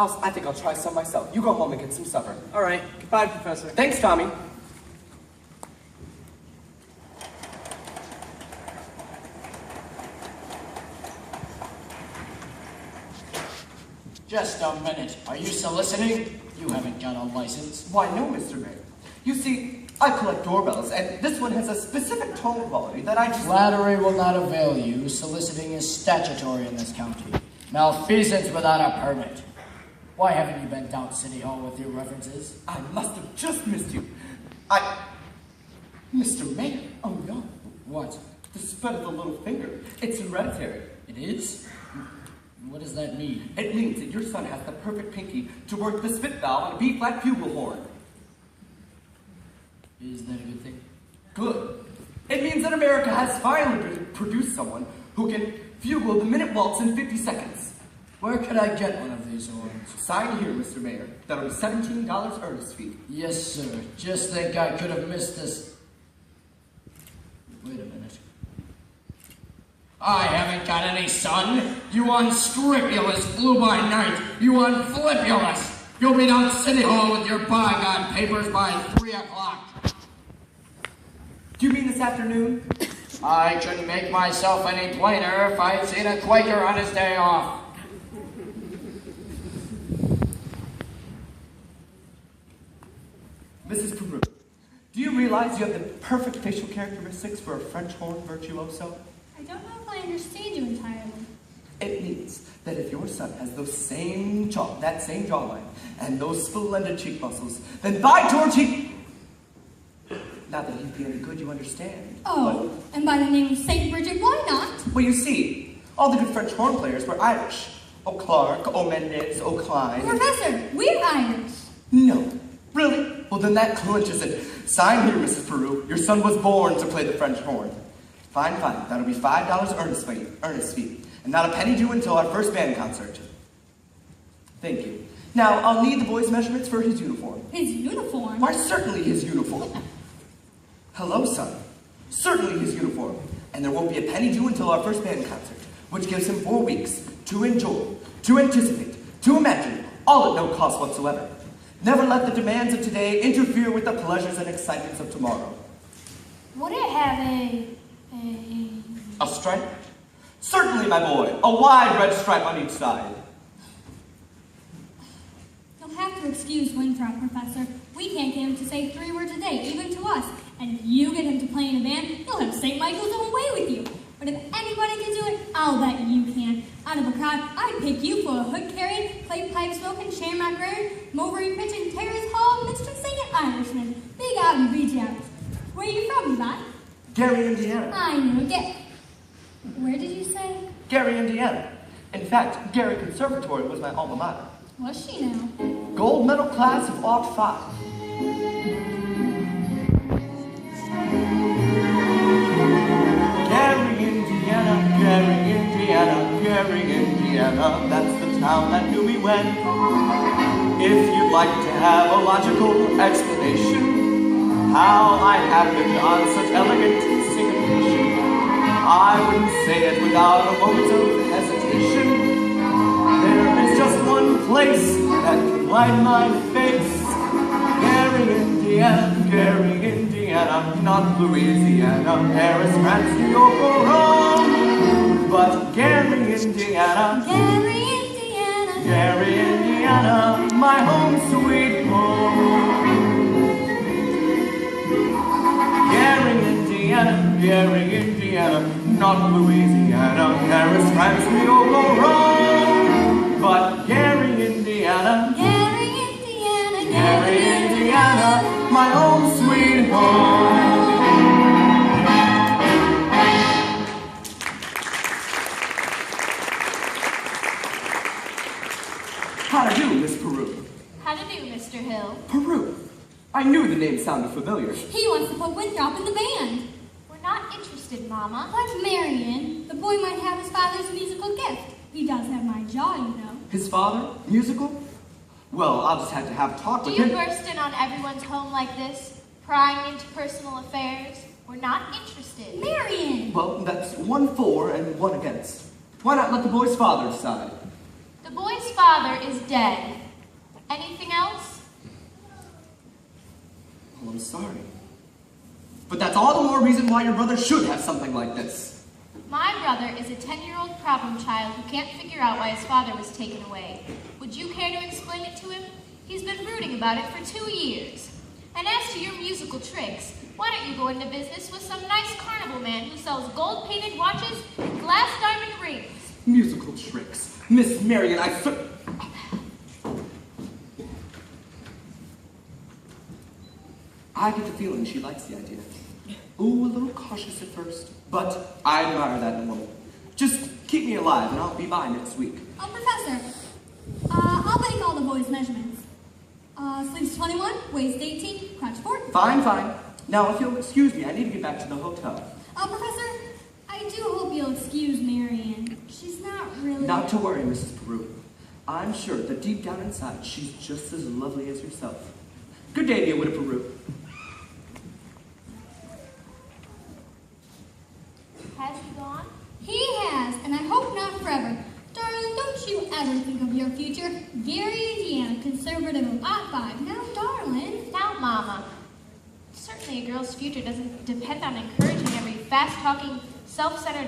I think I'll try some myself. You go home and get some supper. All right. Goodbye, Professor. Thanks, Tommy. Just a minute. Are you soliciting? You haven't got a license. Why, no, Mr. Mayor. You see, I collect doorbells, and this one has a specific tone quality that I just... Flattery will not avail you. Soliciting is statutory in this county. Malfeasance without a permit. Why haven't you been down to City Hall with your references? I must have just missed you. Mr. Mayor, oh no. What? The spread of the little finger. It's hereditary. It is? What does that mean? It means that your son has the perfect pinky to work the spit valve on a B-flat bugle horn. Is that a good thing? Good. It means that America has finally produced someone who can bugle the minute waltz in 50 seconds. Where could I get one of these horns? Sign here, Mr. Mayor. That'll be $17 earnest fee. Yes, sir. Just think I could have missed this. Wait a minute. I haven't got any son. You unscrupulous flew-by-night. You unflipulous. You'll be down City Hall with your bygone papers by 3 o'clock. Do you mean this afternoon? I couldn't make myself any plainer if I'd seen a Quaker on his day off. Mrs. Peru, do you realize you have the perfect facial characteristics for a French horn virtuoso? I don't know if I understand you entirely. It means that if your son has that same jawline and those splendid cheek muscles, then by George, not that he'd be any good, you understand. Oh, and by the name of St. Bridget, why not? But, well, you see, all the good French horn players were Irish. O'Clark, O'Mendes, O'Klein. Professor, we're Irish. No. Really? Well, then that clinches it. Sign here, Mrs. Peru. Your son was born to play the French horn. Fine. That'll be $5 earnest fee. And not a penny due until our first band concert. Thank you. Now, I'll need the boy's measurements for his uniform. His uniform? Why, certainly his uniform. Hello, son. Certainly his uniform. And there won't be a penny due until our first band concert, which gives him 4 weeks to enjoy, to anticipate, to imagine, all at no cost whatsoever. Never let the demands of today interfere with the pleasures and excitements of tomorrow. Would it have A stripe? Certainly, my boy. A wide red stripe on each side. You'll have to excuse Winthrop, Professor. We can't get him to say 3 words a day, even to us. And if you get him to play in a band, you'll have St. Michael's own way with you. But if anybody can do it, I'll bet you can. Out of a crowd, I'd pick you for a hood carrying, clay pipe smoking, shamrock wearing, mulberry pitching, terrace hall, minstrel singing Irishman. Big out and beach out. Where are you from, Yvonne? Gary, Indiana. I know. Where did you say? Gary, Indiana. In fact, Gary Conservatory was my alma mater. Was she now? Gold medal class of '05. Gary, Indiana, Gary, Indiana, Gary, Indiana. That's the town that knew me when. If you'd like to have a logical explanation how I happened on such elegant syncopation, I wouldn't say it without a moment of hesitation. There is just one place that can light my face. Gary, Indiana, Gary, Indiana, not Louisiana, Paris, France, New York, or Rome, but Gary, Indiana, Gary, Indiana, Gary, Indiana, my home sweet home. Gary, Indiana, Gary, Indiana, not Louisiana, Paris, France, New York, or Rome, but Gary, Indiana, Gary, Indiana, Gary, Indiana, my home sweet home. How do you do, Miss Peru? How to do, Mr. Hill? Peru. I knew the name sounded familiar. He wants to put Winthrop in the band. We're not interested, Mama. Let's Marion. The boy might have his father's musical gift. He does have my jaw, you know. His father? Musical? Well, I'll just have to have a talk Do with you him. burst in on everyone's home like this, prying into personal affairs? We're not interested. Marion! Well, that's 1 for and 1 against. Why not let the boy's father decide? The The boy's father is dead. Anything else? Oh, I'm sorry. But that's all the more reason why your brother should have something like this. My brother is a 10-year-old problem child who can't figure out why his father was taken away. Would you care to explain it to him? He's been brooding about it for 2 years. And as to your musical tricks, why don't you go into business with some nice carnival man who sells gold-painted watches and glass diamond rings? Musical tricks. Miss Marion, I get the feeling she likes the idea. Ooh, a little cautious at first, but I admire that in a woman. Just keep me alive and I'll be by next week. Oh, Professor, I'll make all the boys' measurements. Sleeves 21, waist 18, crotch 4. Fine, fine. Now, if you'll excuse me, I need to get back to the hotel. Professor, I do hope you'll excuse Marion. She's not really... Not to worry, Mrs. Peru. I'm sure that deep down inside, she's just as lovely as yourself. Good day, dear Widow Peru. Has he gone? He has, and I hope not forever. Darling, don't you ever think of your future. Gary, Indiana, conservative of '05. Now, darling. Now, Mama. Certainly a girl's future doesn't depend on encouraging every fast-talking, self-centered